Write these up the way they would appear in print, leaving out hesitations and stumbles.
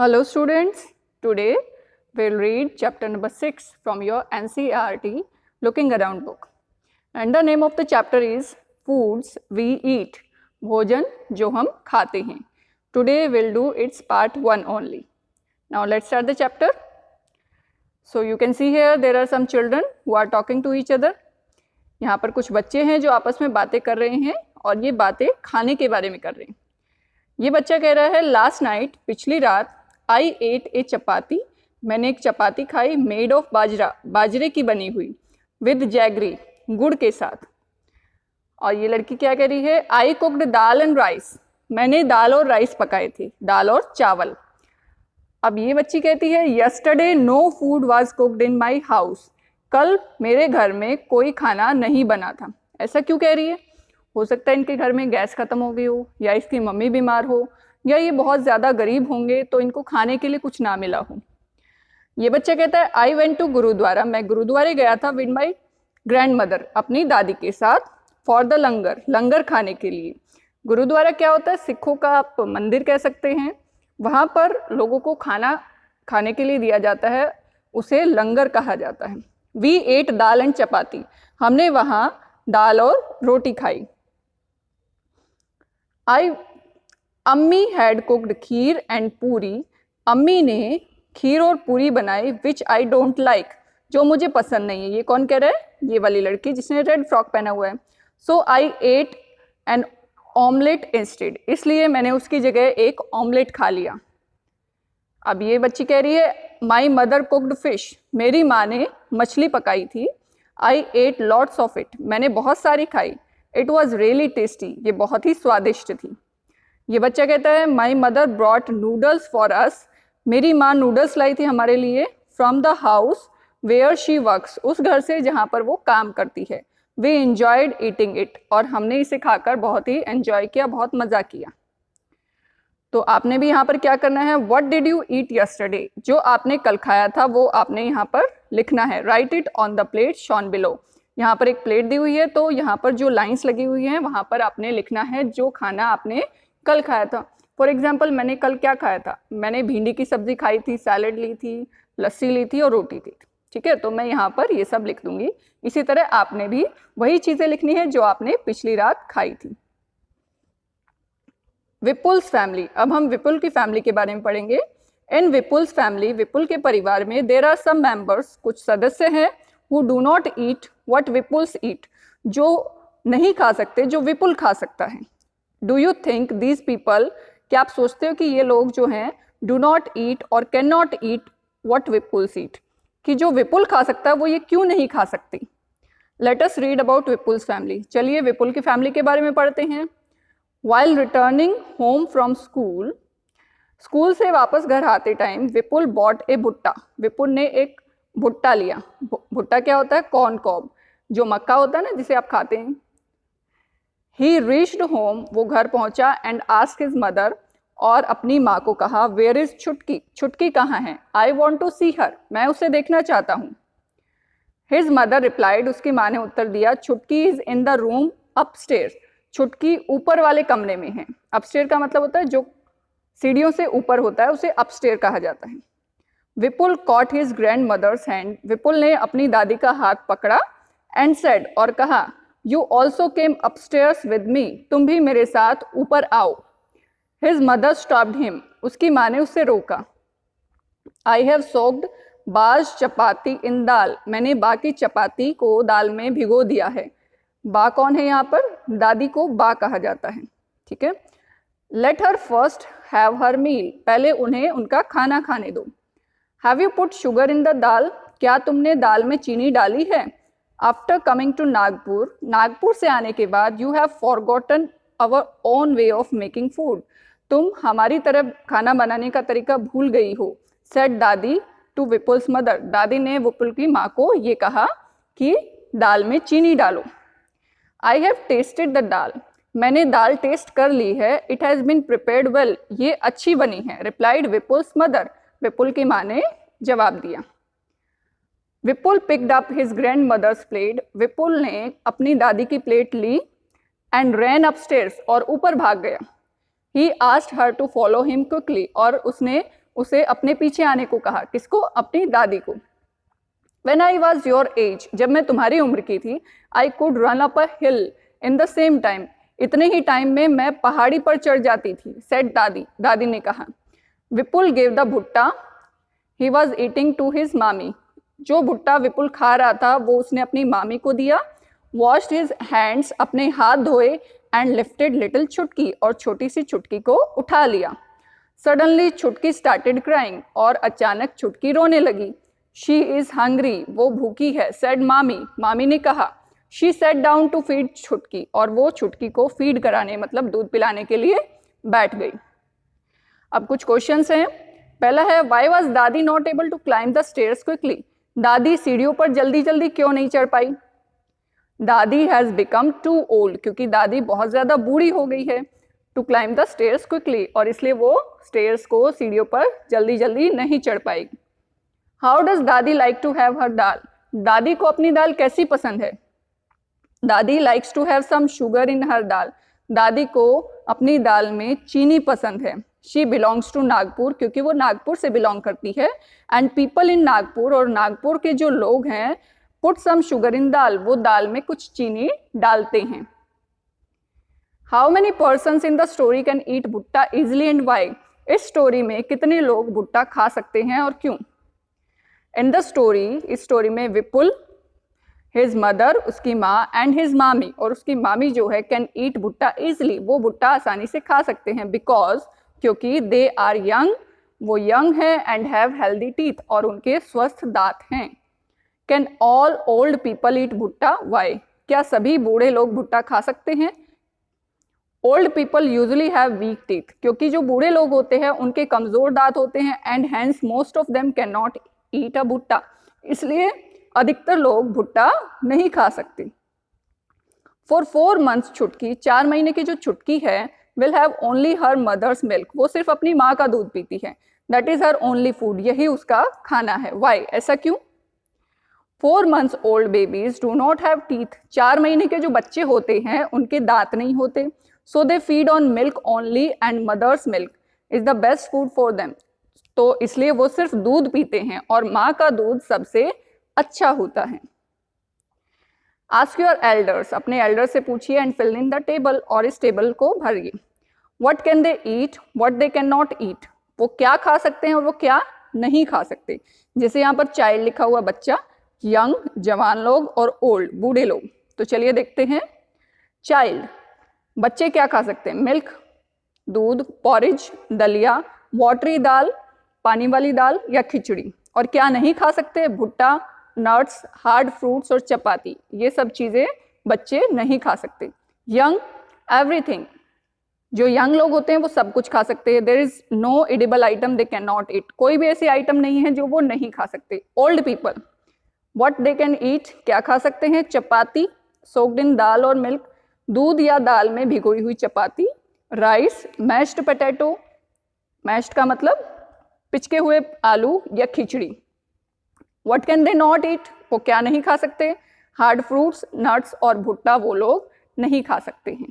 Hello students, today we'll read chapter number 6 from your NCERT Looking Around book. And the name of the chapter is Foods We Eat, भोजन जो हम खाते हैं. Today we'll do its part 1 only. Now let's start the chapter. So you can see here there are some children who are talking to each other. यहाँ पर कुछ बच्चे हैं जो आपस में बातें कर रहे हैं और ये बातें खाने के बारे में कर रहे हैं. ये बच्चा कह रहा है लास्ट नाइट, पिछली रात, आई एट ए चपाती, मैंने एक चपाती खाई, मेड ऑफ बाजरा, बाजरे की बनी हुई, विद जैगरी, गुड़ के साथ. और ये लड़की क्या कह रही है, आई कुक्ड दाल एंड राइस, मैंने दाल और राइस पकाए थे, दाल और चावल. अब ये बच्ची कहती है yesterday no food was cooked in my house, कल मेरे घर में कोई खाना नहीं बना था. ऐसा क्यों कह रही है? हो सकता है इनके घर में गैस खत्म हो गई हो, या इसकी मम्मी बीमार हो, या ये बहुत ज़्यादा गरीब होंगे तो इनको खाने के लिए कुछ ना मिला हो. ये बच्चा कहता है आई वेंट टू गुरुद्वारा, मैं गुरुद्वारे गया था विद माई ग्रैंड मदर, अपनी दादी के साथ, फॉर द लंगर, लंगर खाने के लिए. गुरुद्वारा क्या होता है? सिखों का आप मंदिर कह सकते हैं. वहाँ पर लोगों को खाना खाने के लिए दिया जाता है, उसे लंगर कहा जाता है. वी एट दाल एंड चपाती, हमने वहाँ दाल और रोटी खाई. अम्मी हैड कुक्ड खीर एंड पूरी, अम्मी ने खीर और पूरी बनाई, विच आई डोंट लाइक, जो मुझे पसंद नहीं है. ये कौन कह रहा है? ये वाली लड़की जिसने रेड फ्रॉक पहना हुआ है. सो आई एट एन ऑमलेट इंस्टेड, इसलिए मैंने उसकी जगह एक ऑमलेट खा लिया. अब ये बच्ची कह रही है माई मदर कुक्ड फिश, मेरी माँ ने मछली पकाई थी. आई एट लॉट्स ऑफ इट, मैंने बहुत सारी खाई. इट वॉज रियली टेस्टी, ये बहुत ही स्वादिष्ट थी. ये बच्चा कहता है my mother brought noodles for us, मेरी माँ नूडल्स लाई थी हमारे लिए, from the house where she works, उस घर से जहाँ पर वो काम करती है. वी एंजॉयड ईटिंग इट, और हमने इसे खाकर बहुत ही एंजॉय किया, बहुत मज़ा किया. तो आपने भी यहाँ पर क्या करना है, what did you eat yesterday, जो आपने कल खाया था वो आपने यहाँ पर लिखना है. Write it on the plate shown below, यहाँ पर एक प्लेट दी हुई है तो यहाँ पर जो लाइंस लगी हुई हैं वहाँ पर आपने लिखना है जो खाना आपने कल खाया था. फॉर एग्जाम्पल मैंने कल क्या खाया था, मैंने भिंडी की सब्जी खाई थी, सैलड ली थी, लस्सी ली थी और रोटी थी. ठीक है, तो मैं यहाँ पर ये सब लिख दूंगी. इसी तरह आपने भी वही चीज़ें लिखनी है जो आपने पिछली रात खाई थी. विपुल्स फैमिली, अब हम विपुल की फैमिली के बारे में पढ़ेंगे. इन विपुल्स फैमिली, विपुल के परिवार में देर आर सम मेंबर्स, कुछ सदस्य हैं, who do not eat what Vipul's eat, जो नहीं खा सकते जो विपुल खा सकता है. Do you think these people, क्या आप सोचते हो कि ये लोग जो हैं डू नॉट ईट और can not eat what Vipul's eat, कि जो विपुल खा सकता है वो ये क्यों नहीं खा सकती. Let us read about Vipul's family, चलिए विपुल की फैमिली के बारे में पढ़ते हैं. While returning home from school, school से वापस घर आते टाइम विपुल बॉट ए भुट्टा, विपुल ने एक भुट्टा लिया. भुट्टा क्या होता है? कॉर्न कॉब, जो मक्का होता है ना जिसे आप खाते हैं. ही रीच्ड होम, वो घर पहुंचा, एंड आस्क्ड हिज मदर, और अपनी माँ को कहा, वेयर इज छुटकी, छुटकी कहाँ है? आई वॉन्ट टू सी हर, मैं उसे देखना चाहता हूँ. हिज मदर रिप्लाइड, उसकी माँ ने उत्तर दिया, छुटकी is in the room upstairs, छुटकी ऊपर वाले कमरे में है. अपस्टेयर का मतलब होता है जो सीढ़ियों से ऊपर होता है, उसे अपस्टेयर कहा जाता है. Vipul caught his grandmother's hand, Vipul ने अपनी दादी का हाथ पकड़ा, एंड सेड, और कहा, you also came upstairs with me, तुम भी मेरे साथ ऊपर आओ. हिज मदर स्टॉप्ड हिम, उसकी माँ ने उससे रोका. आई हैव सोक्ड बाज चपाती इन दाल, मैंने बाकी चपाती को दाल में भिगो दिया है. बा कौन है यहाँ पर? दादी को बा कहा जाता है. ठीक है. Let her first have her meal, पहले उन्हें उनका खाना खाने दो. Have you put sugar in the dal, क्या तुमने दाल में चीनी डाली है? After coming to Nagpur, Nagpur से आने के बाद, you have forgotten our own way of making food, तुम हमारी तरफ खाना बनाने का तरीका भूल गई हो. सेड दादी टू विपुल्स मदर, दादी ने विपुल की माँ को ये कहा कि दाल में चीनी डालो. आई हैव टेस्टेड द दाल, मैंने दाल टेस्ट कर ली है. It has been prepared well, ये अच्छी बनी है. रिप्लाइड विपुल्स मदर, विपुल की माँ ने जवाब दिया. Vipul picked up his grandmother's plate, Vipul ने अपनी दादी की प्लेट ली, एंड रैन अपस्टेयर्स, और ऊपर भाग गया. He asked her to follow him quickly, और उसने उसे अपने पीछे आने को कहा। किसको? अपनी दादी को। When I was your age, जब मैं तुम्हारी उम्र की थी, I could run up a hill in the same time, इतने ही टाइम में मैं पहाड़ी पर चढ़ जाती थी, said दादी, दादी ने कहा। विपुल gave the भुट्टा he was eating to his mommy, जो भुट्टा विपुल खा रहा था वो उसने अपनी मामी को दिया। washed his hands, अपने हाथ धोए, and lifted little छुटकी, और छोटी सी छुटकी को उठा लिया। suddenly छुटकी started crying, और अचानक छुटकी रोने लगी। She is hungry, वो भूखी है, said मामी, मामी ने कहा। She sat down to feed छुटकी, और वो छुटकी को फीड कराने मतलब दूध पिलाने के लिए बैठ गई। अब कुछ क्वेश्चंस हैं। पहला है why was दादी not able to climb the stairs quickly, दादी सीढ़ियों पर जल्दी जल्दी क्यों नहीं चढ़ पाई? दादी has become too old, क्योंकि दादी बहुत ज्यादा बूढ़ी हो गई है, to climb the stairs quickly, और इसलिए वो स्टेयर्स को सीढ़ियों पर जल्दी जल्दी नहीं चढ़ पाएगी। How does dadi like to have her dal, दादी को अपनी दाल कैसी पसंद है? Dadi likes to have some sugar in her dal, दादी को अपनी दाल में चीनी पसंद है। शी बिलोंग्स टू नागपुर, क्योंकि वो नागपुर से बिलोंग करती है। एंड पीपल इन नागपुर, और नागपुर के जो लोग हैं, पुट सम शुगर इन दाल, वो दाल में कुछ चीनी डालते हैं। How many persons in the story can eat भुट्टा इजिली एंड वाई, इस स्टोरी में कितने लोग भुट्टा खा सकते हैं और क्यों? इन द स्टोरी, इस स्टोरी में विपुल, हिज मदर, उसकी माँ, एंड हिज मामी, और उसकी मामी जो है, कैन ईट भुट्टा इजिली, वो भुट्टा आसानी से खा सकते हैं। बिकॉज, क्योंकि दे आर यंग, वो यंग है, एंड हैव हेल्दी टीथ, और उनके स्वस्थ दांत हैं। Can all old people eat भुट्टा, वाई, क्या सभी बूढ़े लोग भुट्टा खा सकते हैं? Old people usually have week teeth, क्योंकि जो बूढ़े लोग होते हैं उनके कमजोर दांत होते हैं। And hence most of them can not eat a bhutta, इसलिए अधिकतर लोग भुट्टा नहीं खा सकते। फॉर 4 months छुटकी, 4 महीने की जो छुटकी है, will have only her mother's milk, वो सिर्फ अपनी माँ का दूध पीती है। That is her only food, यही उसका खाना है। वाई, ऐसा क्यों? 4 months old babies do not have teeth, 4 महीने के जो बच्चे होते हैं उनके दांत नहीं होते। So they feed on milk only, and mother's milk is the best food for them, तो इसलिए वो सिर्फ दूध पीते हैं, और माँ का दूध सबसे अच्छा होता है। आस्क योर एल्डर्स, अपने एल्डर से पूछिए, and fill in the table, और इस टेबल को भरिए। What can they eat, what they can not eat, वो क्या खा सकते हैं और वो क्या नहीं खा सकते। जैसे यहाँ पर चाइल्ड लिखा हुआ, बच्चा, यंग जवान लोग, और ओल्ड बूढ़े लोग। तो चलिए देखते हैं। चाइल्ड, बच्चे क्या खा सकते हैं? मिल्क दूध, पॉरिज दलिया, वाटरी दाल पानी वाली दाल, या खिचड़ी। और क्या नहीं खा सकते? भुट्टा, नट्स, हार्ड फ्रूट्स और चपाती, ये सब चीजें बच्चे नहीं खा सकते। यंग, एवरीथिंग, जो यंग लोग होते हैं वो सब कुछ खा सकते हैं। There is no edible item they can not eat, कोई भी ऐसे आइटम नहीं है जो वो नहीं खा सकते। Old people, what they can eat, क्या खा सकते हैं? चपाती, सोक्ड इन दाल और मिल्क, दूध या दाल में भिगोई हुई चपाती। राइस, मैश्ड पोटैटो, मैश्ड का मतलब पिचके हुए आलू या खिचड़ी। What can they not eat, वो क्या नहीं खा सकते? हार्ड फ्रूट्स, नट्स और भुट्टा वो लोग नहीं खा सकते हैं।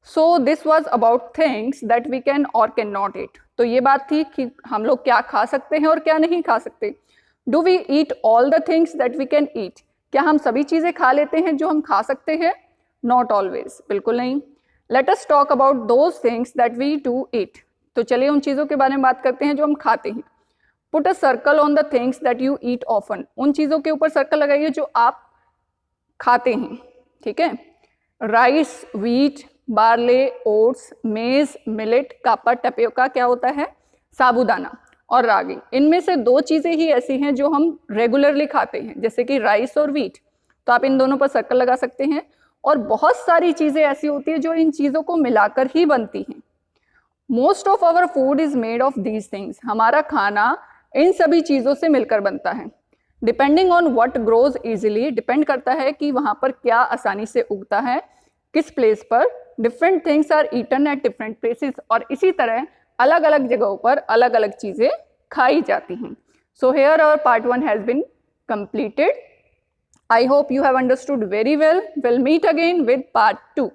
So this was about things that we can और कैन नॉट ईट। तो ये बात थी कि हम लोग क्या खा सकते हैं और क्या नहीं खा सकते। Do we eat all the things that we can eat, क्या हम सभी चीजें खा लेते हैं जो हम खा सकते हैं? नॉट ऑलवेज, बिल्कुल नहीं। Let us talk about those things that we do eat, तो चलिए उन चीज़ों के बारे में बात करते हैं जो हम खाते हैं। Put a circle on the things that you eat often, उन चीज़ों के ऊपर सर्कल लगाइए जो आप खाते हैं, ठीक है। राइस, व्हीट, बार्ले, ओट्स, मेज, मिलेट, कापा, टपियोका क्या होता है? साबूदाना, और रागी। इनमें से 2 चीज़ें ही ऐसी हैं जो हम रेगुलरली खाते हैं, जैसे कि राइस और व्हीट, तो आप इन दोनों पर सर्कल लगा सकते हैं। और बहुत सारी चीज़ें ऐसी होती है जो इन चीज़ों को मिलाकर ही बनती हैं। Most of our food is made of these things, हमारा खाना इन सभी चीज़ों से मिलकर बनता है। Depending on what grows easily, depend करता है कि वहाँ पर क्या आसानी से उगता है, किस प्लेस पर। Different things are eaten at different places, और इसी तरह अलग अलग जगहों पर अलग अलग चीज़ें खाई जाती हैं। So here our part 1 has been completed. I hope you have understood very well. We'll meet again with part 2.